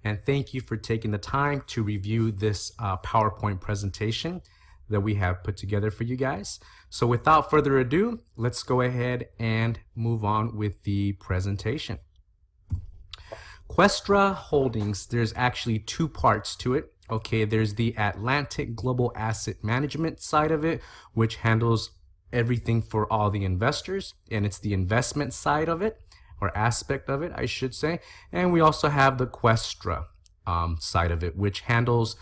and thank you for taking the time to review this PowerPoint presentation that we have put together for you guys. So without further ado, let's go ahead and move on with the presentation. Questra Holdings, there's actually two parts to it. Okay, there's the Atlantic Global Asset Management side of it, which handles everything for all the investors, and it's the investment side of it, or aspect of it, I should say. And we also have the Questra side of it, which handles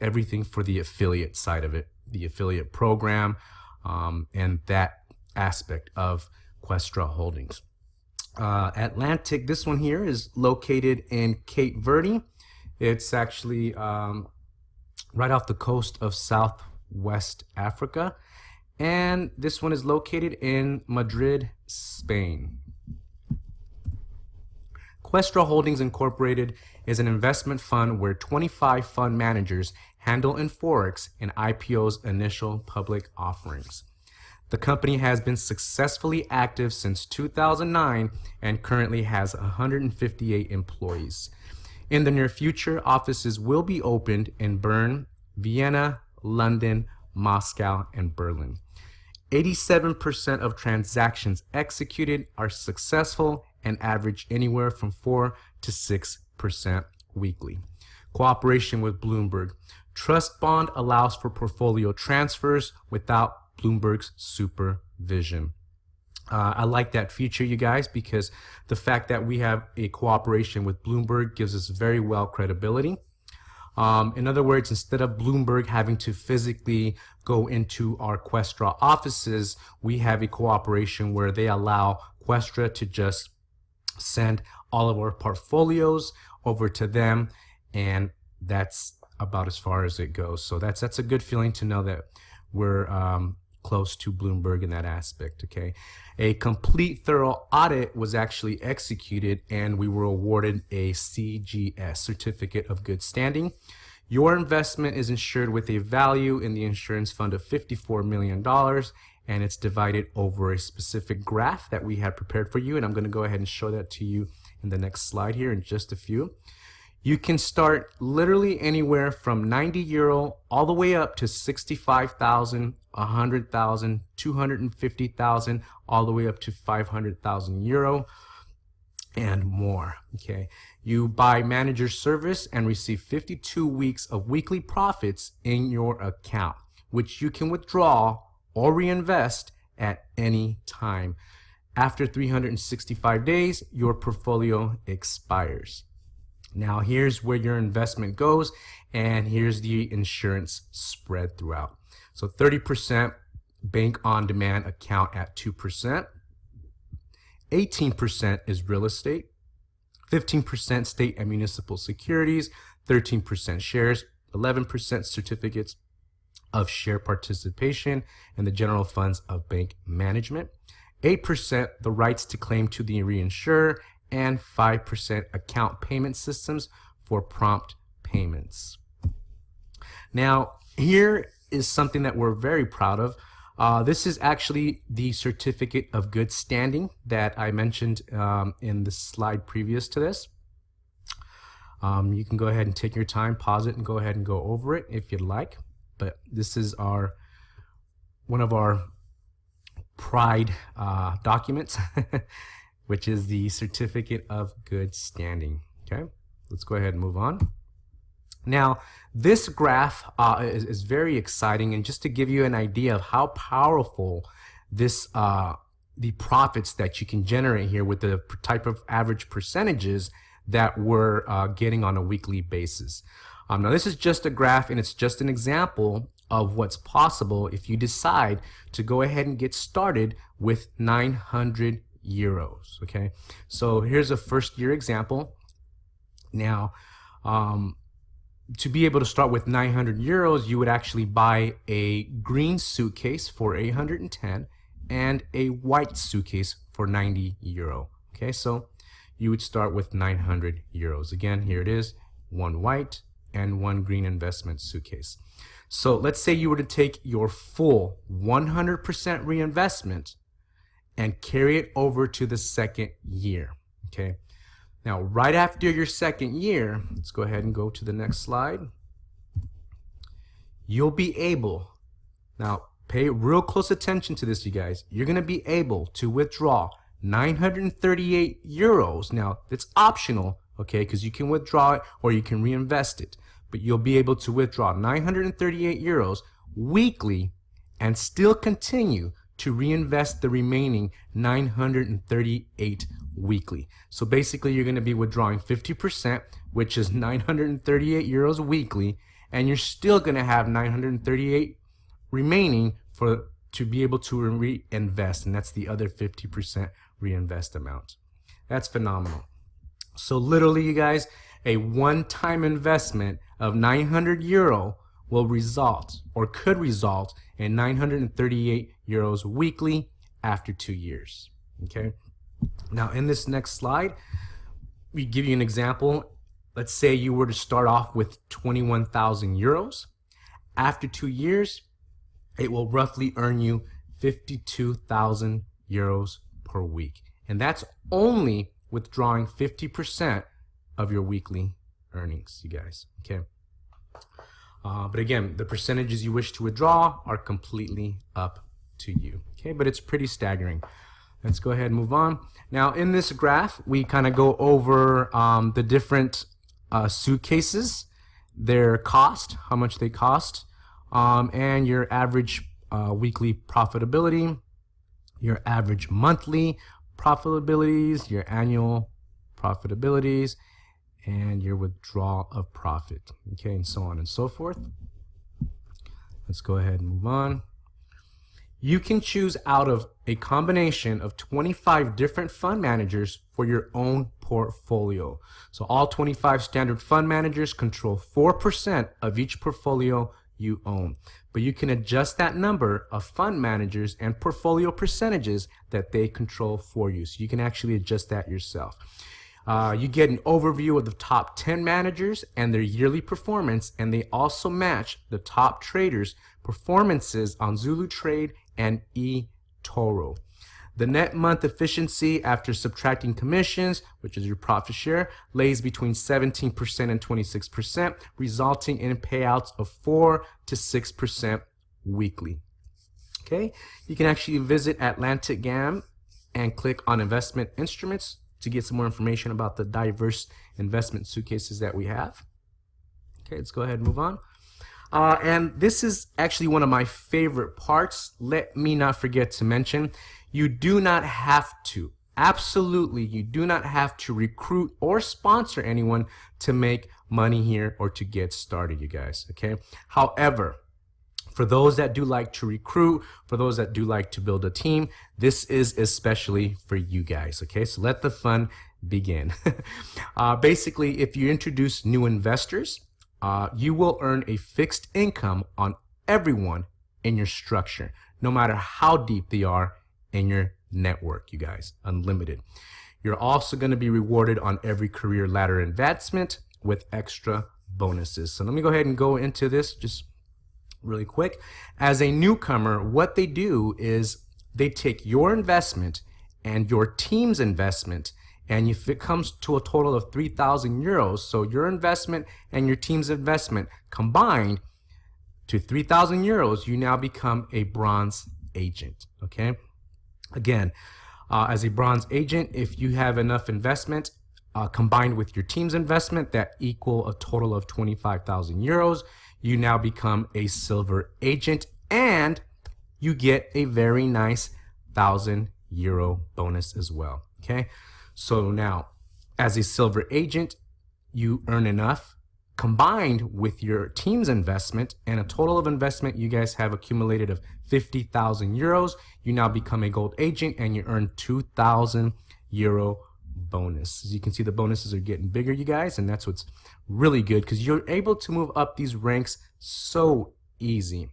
everything for the affiliate side of it, the affiliate program, and that aspect of Questra Holdings. Atlantic, this one here is located in Cape Verde. It's actually right off the coast of Southwest Africa. And this one is located in Madrid, Spain. Questra Holdings Incorporated is an investment fund where 25 fund managers handle in Forex and IPO's initial public offerings. The company has been successfully active since 2009 and currently has 158 employees. In the near future, offices will be opened in Bern, Vienna, London, Moscow, and Berlin. 87% of transactions executed are successful and average anywhere from 4 to 6% weekly. Cooperation with Bloomberg. Trust bond allows for portfolio transfers without Bloomberg's supervision. I like that feature, you guys, because the fact that we have a cooperation with Bloomberg gives us very well credibility. In other words, instead of Bloomberg having to physically go into our Questra offices, we have a cooperation where they allow Questra to just send all of our portfolios over to them, and that's about as far as it goes. So that's a good feeling to know that we're close to Bloomberg in that aspect. Okay, a complete thorough audit was actually executed, and we were awarded a CGS, Certificate of Good Standing. Your investment is insured with a value in the insurance fund of $54 million, and it's divided over a specific graph that we had prepared for you, and I'm going to go ahead and show that to you in the next slide here in just a few. You can start literally anywhere from 90 euro all the way up to 65,000, 100,000, 250,000, all the way up to 500,000 euro and more. Okay, you buy manager service and receive 52 weeks of weekly profits in your account, which you can withdraw or reinvest at any time. After 365 days, your portfolio expires. Now here's where your investment goes, and here's the insurance spread throughout. So 30% bank on demand account at 2%, 18% is real estate, 15% state and municipal securities, 13% shares, 11% certificates of share participation in the general funds of bank management, 8% the rights to claim to the reinsurer, and 5% account payment systems for prompt payments. Now, here is something that we're very proud of. This is actually the Certificate of Good Standing that I mentioned in the slide previous to this. You can go ahead and take your time, pause it, and go ahead and go over it if you'd like. But this is one of our pride documents, which is the Certificate of Good Standing. Okay, let's go ahead and move on. Now, this graph is very exciting, and just to give you an idea of how powerful this the profits that you can generate here with the type of average percentages that we're getting on a weekly basis. Now, this is just a graph, and it's just an example of what's possible if you decide to go ahead and get started with 900 euros. Okay, so here's a first year example. Now, to be able to start with 900 euros, you would actually buy a green suitcase for 810 and a white suitcase for 90 euro. Okay, so you would start with 900 euros. Again, here it is, one white and one green investment suitcase. So let's say you were to take your full 100% reinvestment and carry it over to the second year. Okay, Now, right after your second year, let's go ahead and go to the next slide. You'll be able, now pay real close attention to this, you guys. You're going to be able to withdraw 938 euros. Now, it's optional, okay, because you can withdraw it or you can reinvest it. But you'll be able to withdraw 938 euros weekly and still continue to reinvest the remaining 938 weekly. So basically, you're going to be withdrawing 50%, which is 938 euros weekly, and you're still going to have 938 remaining to be able to reinvest, and that's the other 50% reinvest amount. That's phenomenal. So literally, you guys, a one-time investment of 900 euro will result or could result in 938 euros weekly after 2 years. Okay. Now, in this next slide, we give you an example. Let's say you were to start off with 21,000 euros. After 2 years, it will roughly earn you 52,000 euros per week. And that's only withdrawing 50% of your weekly earnings, you guys. Okay. But again, the percentages you wish to withdraw are completely up to you. Okay, but it's pretty staggering. Let's go ahead and move on. Now, in this graph, we kind of go over the different suitcases, their cost, how much they cost, and your average weekly profitability, your average monthly profitabilities, your annual profitabilities, and your withdrawal of profit, okay, and so on and so forth. Let's go ahead and move on. You can choose out of a combination of 25 different fund managers for your own portfolio. So all 25 standard fund managers control 4% of each portfolio you own. But you can adjust that number of fund managers and portfolio percentages that they control for you. So you can actually adjust that yourself. You get an overview of the top 10 managers and their yearly performance, and they also match the top traders' performances on Zulu Trade and eToro. The net month efficiency after subtracting commissions, which is your profit share, lays between 17% and 26%, resulting in payouts of 4 to 6% weekly. Okay, you can actually visit Atlantic GAM and click on investment instruments to get some more information about the diverse investment suitcases that we have. Okay, let's go ahead and move on. And this is actually one of my favorite parts. Let me not forget to mention, you do not have to, absolutely, you do not have to recruit or sponsor anyone to make money here or to get started, you guys, okay? However, for those that do like to recruit, for those that do like to build a team, this is especially for you guys, okay? So let the fun begin. Basically, if you introduce new investors, you will earn a fixed income on everyone in your structure, no matter how deep they are in your network, you guys, unlimited. You're also going to be rewarded on every career ladder advancement with extra bonuses. So let me go ahead and go into this just really quick. As a newcomer, what they do is they take your investment and your team's investment, and if it comes to a total of 3,000 euros, so your investment and your team's investment combined to 3,000 euros, you now become a bronze agent, okay? Again, as a bronze agent, if you have enough investment combined with your team's investment that equal a total of 25,000 euros, you now become a silver agent, and you get a very nice 1,000 euro bonus as well, okay? So now, as a silver agent, you earn enough combined with your team's investment and a total of investment you guys have accumulated of 50,000 euros. You now become a gold agent and you earn 2,000 euro bonus. As you can see, the bonuses are getting bigger, you guys, and that's what's really good because you're able to move up these ranks so easy.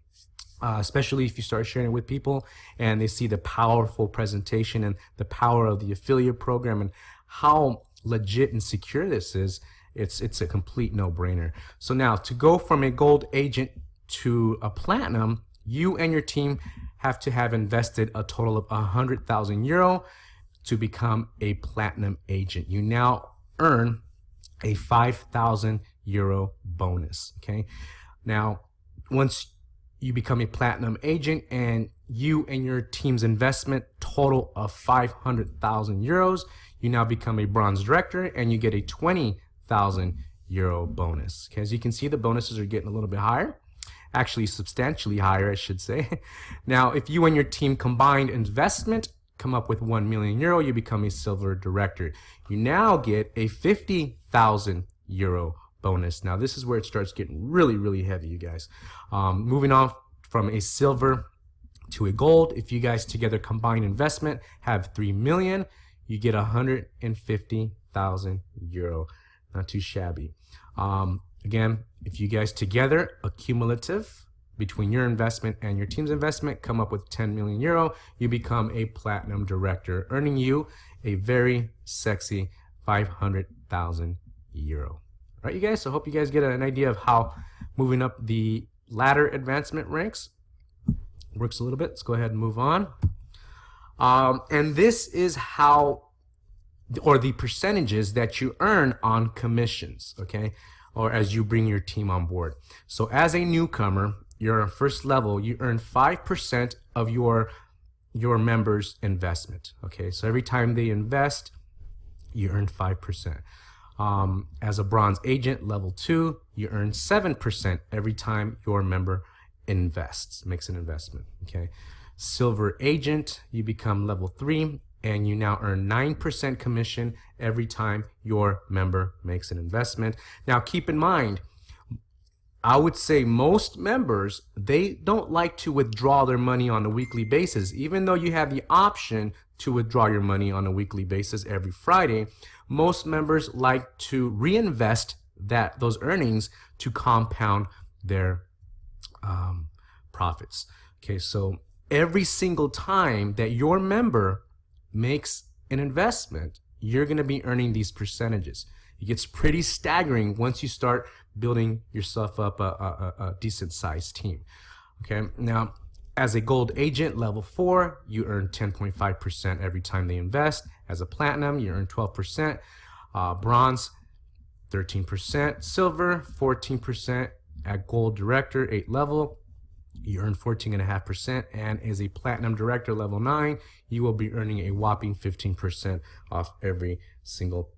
Especially if you start sharing it with people and they see the powerful presentation and the power of the affiliate program and how legit and secure this is, it's a complete no-brainer. So now, to go from a gold agent to a platinum, you and your team have to have invested a total of 100,000 euro to become a platinum agent. You now earn a 5,000 euro bonus. Okay. Now, once you become a platinum agent and you and your team's investment total of 500,000 euros, you now become a bronze director and you get a 20,000 euro bonus. Okay, as you can see, the bonuses are getting a little bit higher, actually substantially higher, I should say. Now, if you and your team combined investment come up with 1 million euro, you become a silver director. You now get a 50,000 euro bonus. Now, this is where it starts getting really, really heavy, you guys. Moving on from a silver to a gold, if you guys together combined investment have 3 million, you get 150,000 euro. Not too shabby. Again, if you guys together, accumulative, between your investment and your team's investment, come up with 10 million euro, you become a platinum director, earning you a very sexy 500,000 euro. All right, you guys, so I hope you guys get an idea of how moving up the ladder advancement ranks works a little bit. Let's go ahead and move on. And this is how, or the percentages that you earn on commissions, okay, or as you bring your team on board. So as a newcomer, your first level, you earn 5% of your members' investment, okay? So every time they invest, you earn 5%. As a bronze agent, level 2, you earn 7% every time your member invests, makes an investment, okay? Silver agent, you become level 3, and you now earn 9% commission every time your member makes an investment. Now, keep in mind, I would say most members, they don't like to withdraw their money on a weekly basis. Even though you have the option to withdraw your money on a weekly basis every Friday, most members like to reinvest those earnings to compound their profits. Okay, so every single time that your member makes an investment, you're going to be earning these percentages. It gets pretty staggering once you start building yourself up a decent sized team. Okay, now as a gold agent, level 4, you earn 10.5% every time they invest. As a platinum, you earn 12%. Bronze, 13%. Silver, 14%. At gold director, 8 level, you earn 14.5%. And as a platinum director, level 9, you will be earning a whopping 15% off every single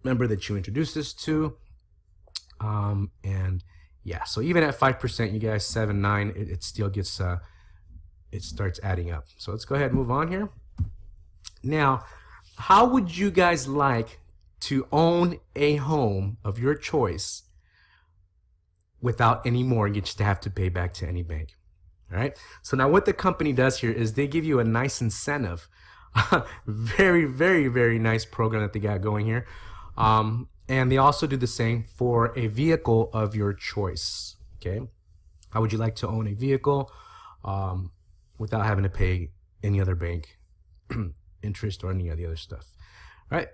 member that you introduce this to. And yeah, so even at 5%, you guys, 7, 9, it still gets, it starts adding up. So let's go ahead and move on here. Now, how would you guys like to own a home of your choice without any mortgage to have to pay back to any bank? All right. So now what the company does here is they give you a nice incentive. Very, very, very nice program that they got going here. And they also do the same for a vehicle of your choice. Okay. How would you like to own a vehicle without having to pay any other bank interest or any of the other stuff? All right.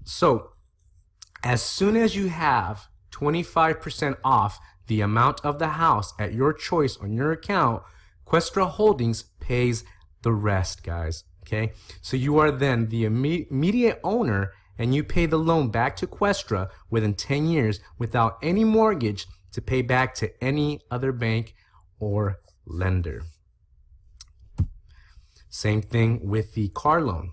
So as soon as you have 25% off the amount of the house at your choice on your account, Questra Holdings pays the rest, guys. Okay. So you are then the immediate owner, and you pay the loan back to Questra within 10 years without any mortgage to pay back to any other bank or lender. Same thing with the car loan.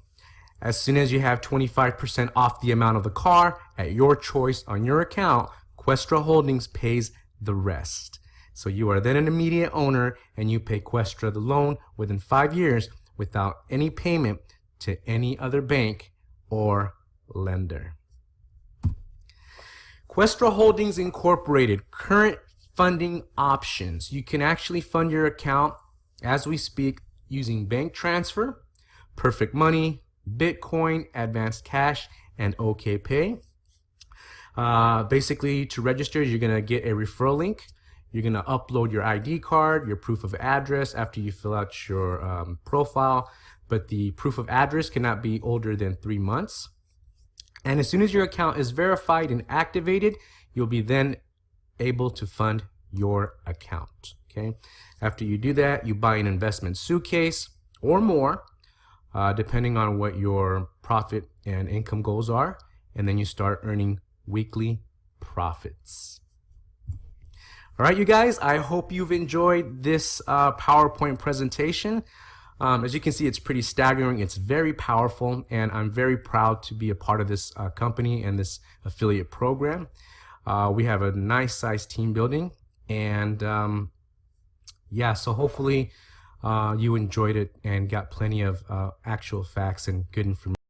As soon as you have 25% off the amount of the car at your choice on your account, Questra Holdings pays the rest. So you are then an immediate owner, and you pay Questra the loan within 5 years without any payment to any other bank or lender. Questra Holdings Incorporated, current funding options. You can actually fund your account as we speak using bank transfer, Perfect Money, Bitcoin, Advanced Cash, and OK Pay. Basically, to register, you're going to get a referral link. You're going to upload your ID card, your proof of address after you fill out your profile. But the proof of address cannot be older than 3 months. And as soon as your account is verified and activated, you'll be then able to fund your account. Okay. After you do that, you buy an investment suitcase or more, depending on what your profit and income goals are. and then you start earning weekly profits. All right, you guys, I hope you've enjoyed this PowerPoint presentation. As you can see, it's pretty staggering. It's very powerful, and I'm very proud to be a part of this company and this affiliate program. We have a nice sized team building, and yeah, so hopefully you enjoyed it and got plenty of actual facts and good information.